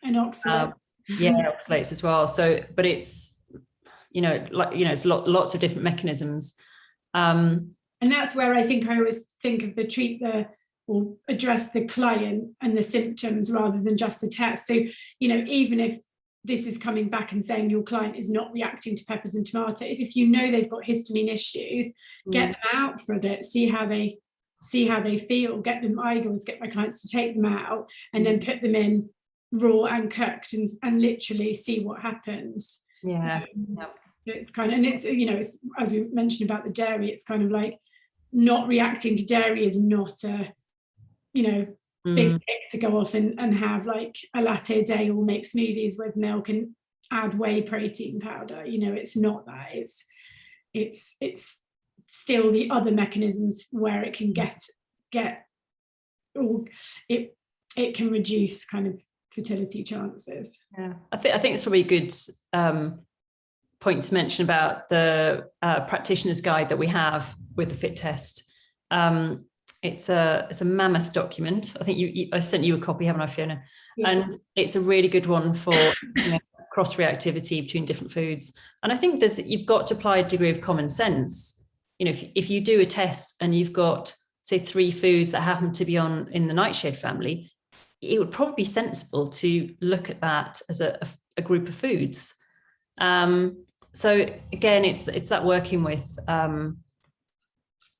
S2: and oxalates.
S1: Oxalates as well. So, but it's it's lots of different mechanisms.
S2: And that's where I think I always think of or address the client and the symptoms rather than just the test. So, even if this is coming back and saying your client is not reacting to peppers and tomatoes, if they've got histamine issues, get them out for a bit, see how they feel, get my clients to take them out and then put them in raw and cooked and literally see what happens. It's kind of, and it's as we mentioned about the dairy, it's kind of like not reacting to dairy is not a big pick to go off and have like a latte a day or make smoothies with milk and add whey protein powder. It's not that. It's still the other mechanisms where it can get or it can reduce kind of fertility chances.
S1: I think it's probably a good point to mention about the practitioner's guide that we have with the fit test. It's a mammoth document. I think I sent you a copy, haven't I, Fiona? And it's a really good one for cross-reactivity between different foods. And I think you've got to apply a degree of common sense. If you do a test and you've got, say, 3 foods that happen to be in the nightshade family, it would probably be sensible to look at that as a group of foods. So again, it's that working with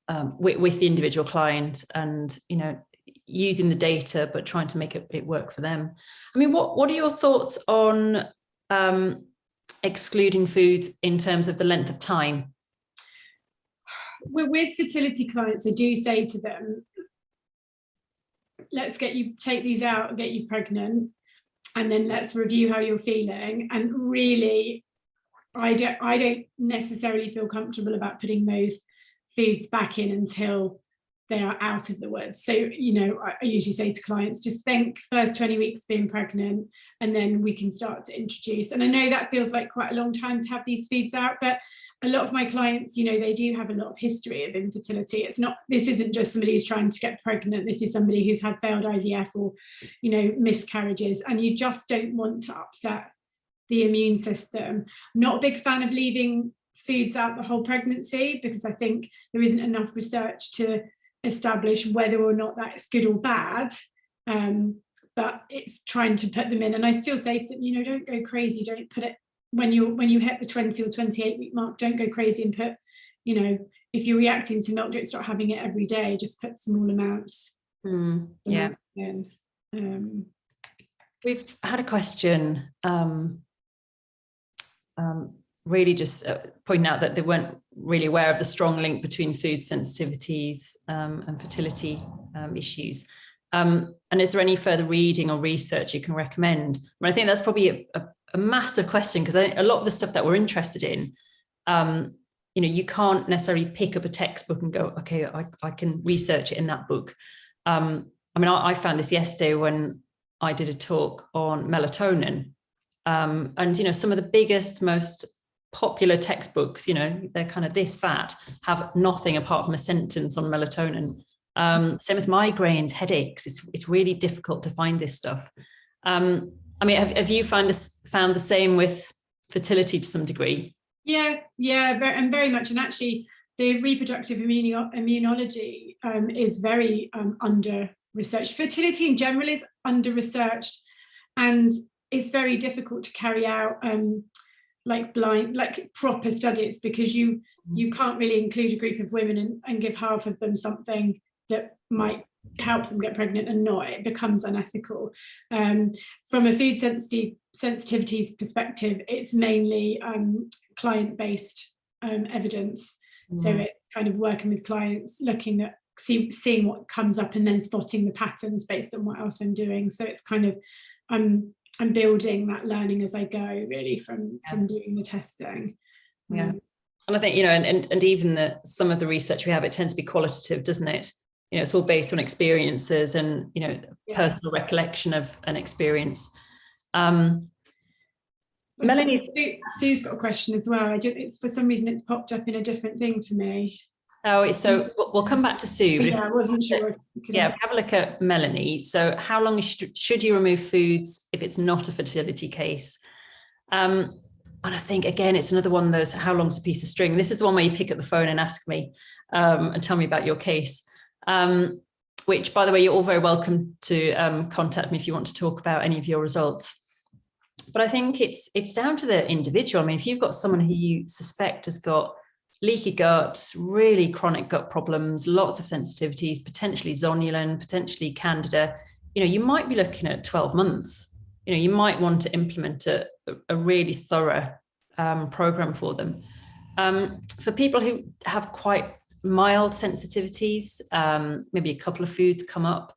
S1: the individual client and using the data but trying to make it work for them. I mean, what are your thoughts on excluding foods in terms of the length of time?
S2: With fertility clients, I do say to them, let's take these out and get you pregnant, and then let's review how you're feeling. And really, I don't necessarily feel comfortable about putting those foods back in until they are out of the woods. So, you know, I usually say to clients, just think first 20 weeks being pregnant, and then we can start to introduce. And I know that feels like quite a long time to have these foods out, but a lot of my clients, you know, they do have a lot of history of infertility. This isn't just somebody who's trying to get pregnant. This is somebody who's had failed IVF or, you know, miscarriages, and you just don't want to upset the immune system. Not a big fan of leaving foods out the whole pregnancy, because I think there isn't enough research to establish whether or not that's good or bad, but it's trying to put them in. And I still say that, you know, don't go crazy, don't put it when you hit the 20 or 28 week mark, don't go crazy and put, you know, if you're reacting to milk, don't start having it every day, just put small amounts
S1: yeah
S2: in.
S1: We've had a question really just pointing out that they weren't really aware of the strong link between food sensitivities and fertility issues. And is there any further reading or research you can recommend? I think that's probably a massive question, because a lot of the stuff that we're interested in, you know, you can't necessarily pick up a textbook and go, okay, I can research it in that book. I mean, I found this yesterday when I did a talk on melatonin. And, you know, some of the biggest, most popular textbooks, you know, they're kind of this fat, have nothing apart from a sentence on melatonin. Same with migraines, headaches. It's really difficult to find this stuff. I mean, have you found the same with fertility to some degree?
S2: Yeah, and very much. And actually, the reproductive immunology is very under researched. Fertility in general is under researched, and it's very difficult to carry out like proper studies, because you can't really include a group of women and give half of them something that might help them get pregnant and not. It becomes unethical. From a food sensitivities perspective, it's mainly client-based evidence. So it's kind of working with clients, looking at seeing what comes up and then spotting the patterns based on what else I'm doing. So it's kind of I'm building that learning as I go, really, from doing the testing.
S1: Yeah. And I think, you know, and even some of the research we have, it tends to be qualitative, doesn't it? You know, it's all based on experiences and, you know, personal recollection of an experience.
S2: Melanie, Sue's got a question as well. For some reason it's popped up in a different thing for me.
S1: Oh, so we'll come back to Sue.
S2: But I wasn't sure.
S1: Have a look at Melanie. So how long should you remove foods if it's not a fertility case? And I think, again, it's another one of those, how long's a piece of string? This is the one where you pick up the phone and ask me and tell me about your case, which, by the way, you're all very welcome to contact me if you want to talk about any of your results. But I think it's down to the individual. I mean, if you've got someone who you suspect has got leaky gut, really chronic gut problems, lots of sensitivities, potentially zonulin, potentially candida, you know, you might be looking at 12 months. You know, you might want to implement a really thorough program for them. For people who have quite mild sensitivities, maybe a couple of foods come up,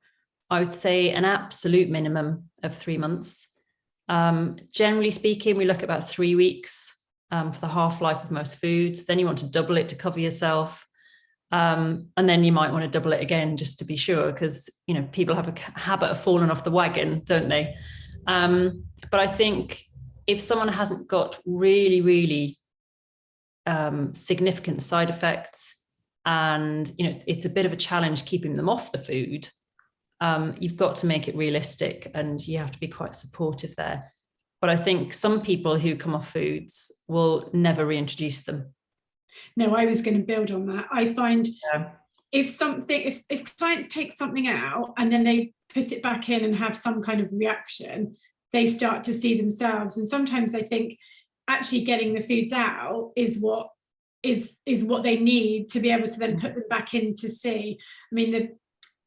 S1: I would say an absolute minimum of 3 months. Generally speaking, we look at about 3 weeks for the half-life of most foods. Then you want to double it to cover yourself. And then you might want to double it again just to be sure, because, you know, people have a habit of falling off the wagon, don't they? But I think if someone hasn't got really, really significant side effects, and, you know, it's a bit of a challenge keeping them off the food, you've got to make it realistic, and you have to be quite supportive there. But I think some people who come off foods will never reintroduce them.
S2: No, I was going to build on that. I find if clients take something out and then they put it back in and have some kind of reaction, they start to see themselves. And sometimes I think actually getting the foods out is what they need to be able to then put them back in to see. I mean, the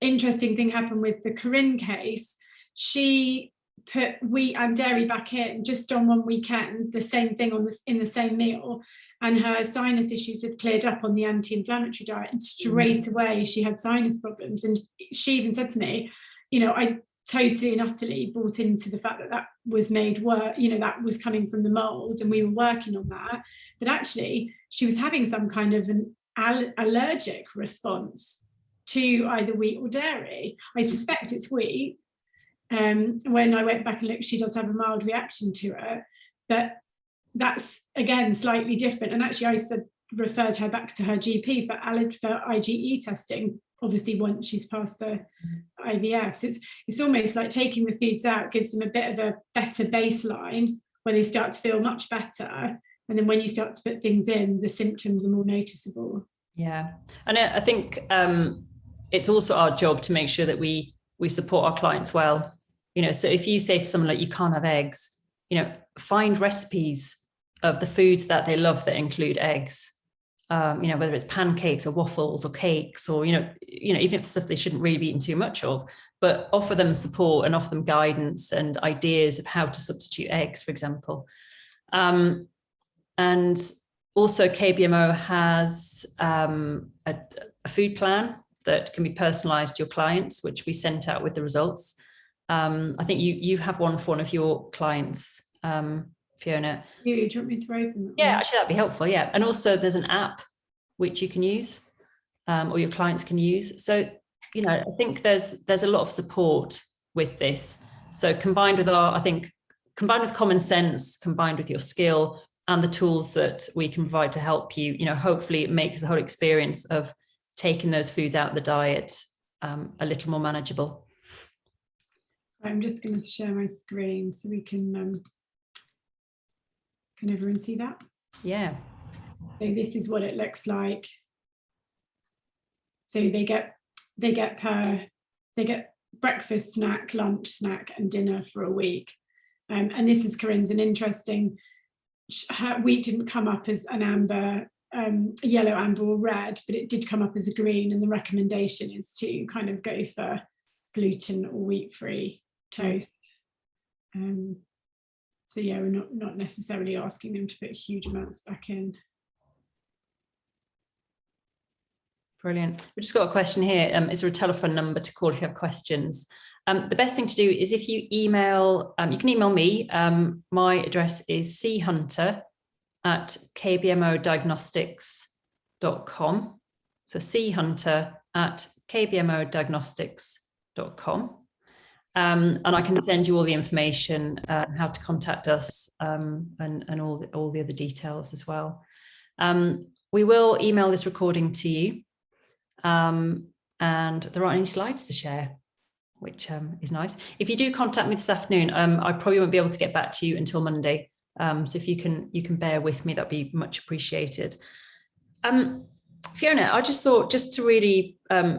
S2: interesting thing happened with the Corinne case. She put wheat and dairy back in just on one weekend, the same thing in the same meal, and her sinus issues had cleared up on the anti-inflammatory diet, and straight away she had sinus problems. And she even said to me, you know, I totally and utterly bought into the fact that was made work, you know, that was coming from the mold, and we were working on that, but actually she was having some kind of an allergic response to either wheat or dairy. I suspect it's wheat. When I went back and looked, she does have a mild reaction to it, but that's again slightly different. And actually I referred her back to her GP for IgE testing, obviously once she's passed the IVF. So it's almost like taking the foods out gives them a bit of a better baseline where they start to feel much better, and then when you start to put things in, the symptoms are more noticeable.
S1: Yeah, and I think it's also our job to make sure that we support our clients well. So if you say to someone like, you can't have eggs, find recipes of the foods that they love that include eggs. Whether it's pancakes or waffles or cakes, or even if it's stuff they shouldn't really be eating too much of, but offer them support and offer them guidance and ideas of how to substitute eggs, for example. And also KBMO has a food plan that can be personalized to your clients, which we sent out with the results. I think you have one for one of your clients, Fiona.
S2: Do you want me to open that?
S1: Yeah, actually that'd be helpful. Yeah, and also there's an app which you can use, or your clients can use. So I think there's a lot of support with this. So combined with common sense, combined with your skill and the tools that we can provide to help you, hopefully it makes the whole experience of taking those foods out of the diet a little more manageable.
S2: I'm just going to share my screen so we can everyone see that?
S1: Yeah.
S2: So this is what it looks like. So they get breakfast, snack, lunch, snack, and dinner for a week. And this is Corinne's an interesting. Her wheat didn't come up as an amber, yellow, amber, or red, but it did come up as a green. And the recommendation is to kind of go for gluten or wheat-free toast. So yeah, we're not necessarily asking them to put huge amounts back in.
S1: Brilliant. We've just got a question here. Is there a telephone number to call if you have questions? The best thing to do is if you email, you can email me. My address is chunter@kbmodiagnostics.com. So chunter@kbmodiagnostics.com. And I can send you all the information, how to contact us, and all the other details as well. We will email this recording to you, and there aren't any slides to share, which is nice. If you do contact me this afternoon, I probably won't be able to get back to you until Monday. So if you can bear with me, that'd be much appreciated. Fiona, I just thought, just to really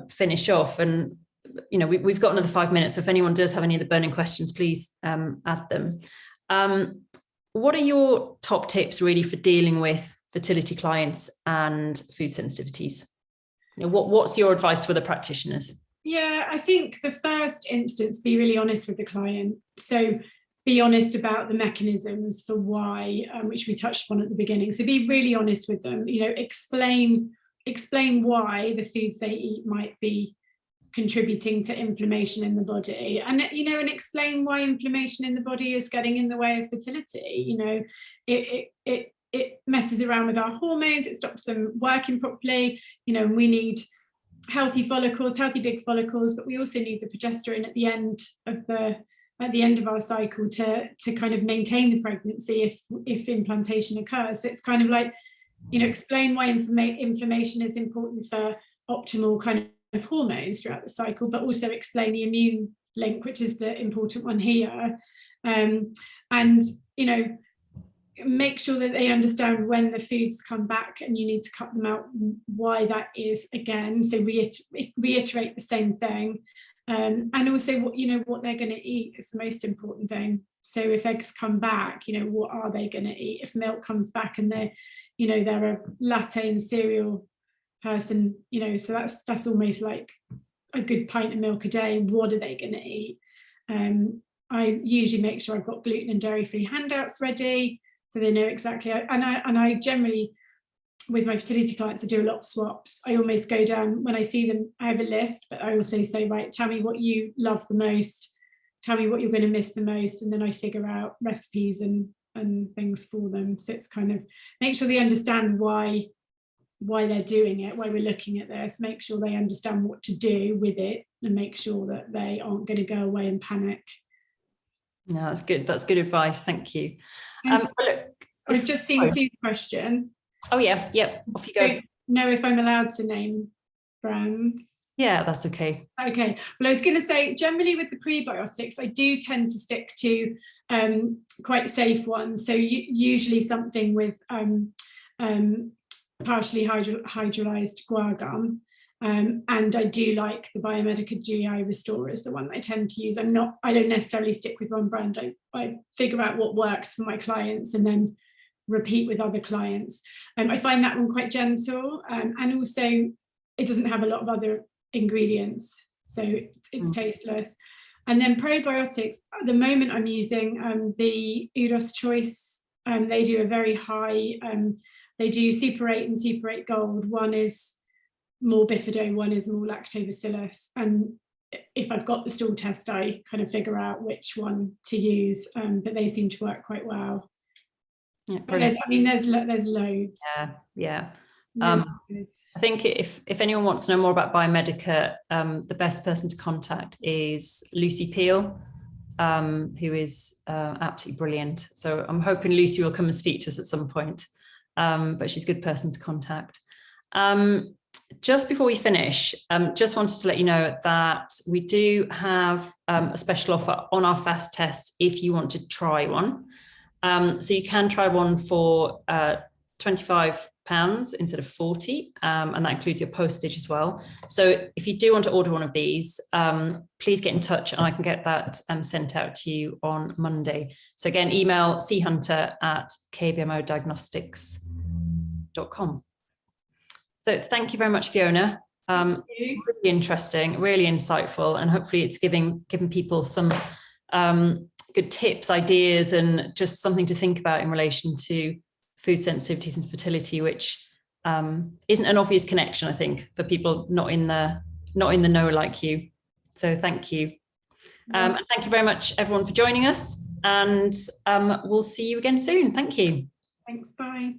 S1: finish off, and we've got another 5 minutes. So if anyone does have any of the burning questions, please add them. What are your top tips really for dealing with fertility clients and food sensitivities? What's your advice for the practitioners?
S2: Yeah, I think the first instance, be really honest with the client. So be honest about the mechanisms for why, which we touched on at the beginning. So be really honest with them. Explain why the foods they eat might be contributing to inflammation in the body, and explain why inflammation in the body is getting in the way of fertility. It messes around with our hormones, it stops them working properly. We need healthy follicles, healthy big follicles, but we also need the progesterone at the end of our cycle to kind of maintain the pregnancy if implantation occurs. So it's kind of like, explain why inflammation is important for optimal kind of hormones throughout the cycle, but also explain the immune link, which is the important one here. Make sure that they understand when the foods come back and you need to cut them out, why that is again. So reiterate the same thing. And also what they're going to eat is the most important thing. So if eggs come back, what are they going to eat? If milk comes back and they're a latte and cereal person, so that's almost like a good pint of milk a day. What are they going to eat? I usually make sure I've got gluten and dairy-free handouts ready, so they know exactly. And I generally, with my fertility clients, I do a lot of swaps. I almost go down, when I see them, I have a list, but I also say, right, tell me what you love the most, tell me what you're going to miss the most, and then I figure out recipes and things for them. So it's kind of make sure they understand why why they're doing it, why we're looking at this, make sure they understand what to do with it, and make sure that they aren't going to go away and panic.
S1: No, that's good. That's good advice. Thank you.
S2: Look, I've just seen Sue's question.
S1: Oh yeah, off you go.
S2: I don't know if I'm allowed to name brands.
S1: Yeah, that's okay.
S2: Okay. Well, I was going to say, generally with the prebiotics, I do tend to stick to quite safe ones. So usually something with partially hydrolyzed guar gum. And I do like the Biomedica GI Restorer is the one I tend to use. I don't necessarily stick with one brand. I figure out what works for my clients and then repeat with other clients. I find that one quite gentle, and also it doesn't have a lot of other ingredients, so it's tasteless. And then probiotics, at the moment I'm using the Udos Choice. They do a very high, they do Super 8 and Super 8 Gold. One is more bifido, one is more lactobacillus. And if I've got the stool test, I kind of figure out which one to use, but they seem to work quite well. Yeah, there's loads.
S1: Yeah. I think if anyone wants to know more about Biomedica, the best person to contact is Lucy Peel, who is absolutely brilliant. So I'm hoping Lucy will come and speak to us at some point, but she's a good person to contact. Just before we finish, just wanted to let you know that we do have a special offer on our fast test if you want to try one. So you can try one for £25 instead of 40, and that includes your postage as well. So if you do want to order one of these, please get in touch and I can get that sent out to you on Monday. So again, email chunter@KBMO Diagnostics.com. So thank you very much, Fiona. Really interesting, really insightful, and hopefully it's giving people some good tips, ideas, and just something to think about in relation to food sensitivities and fertility, which isn't an obvious connection, I think, for people not in the know like you. So thank you. And thank you very much, everyone, for joining us, and we'll see you again soon. Thank you.
S2: Thanks, bye.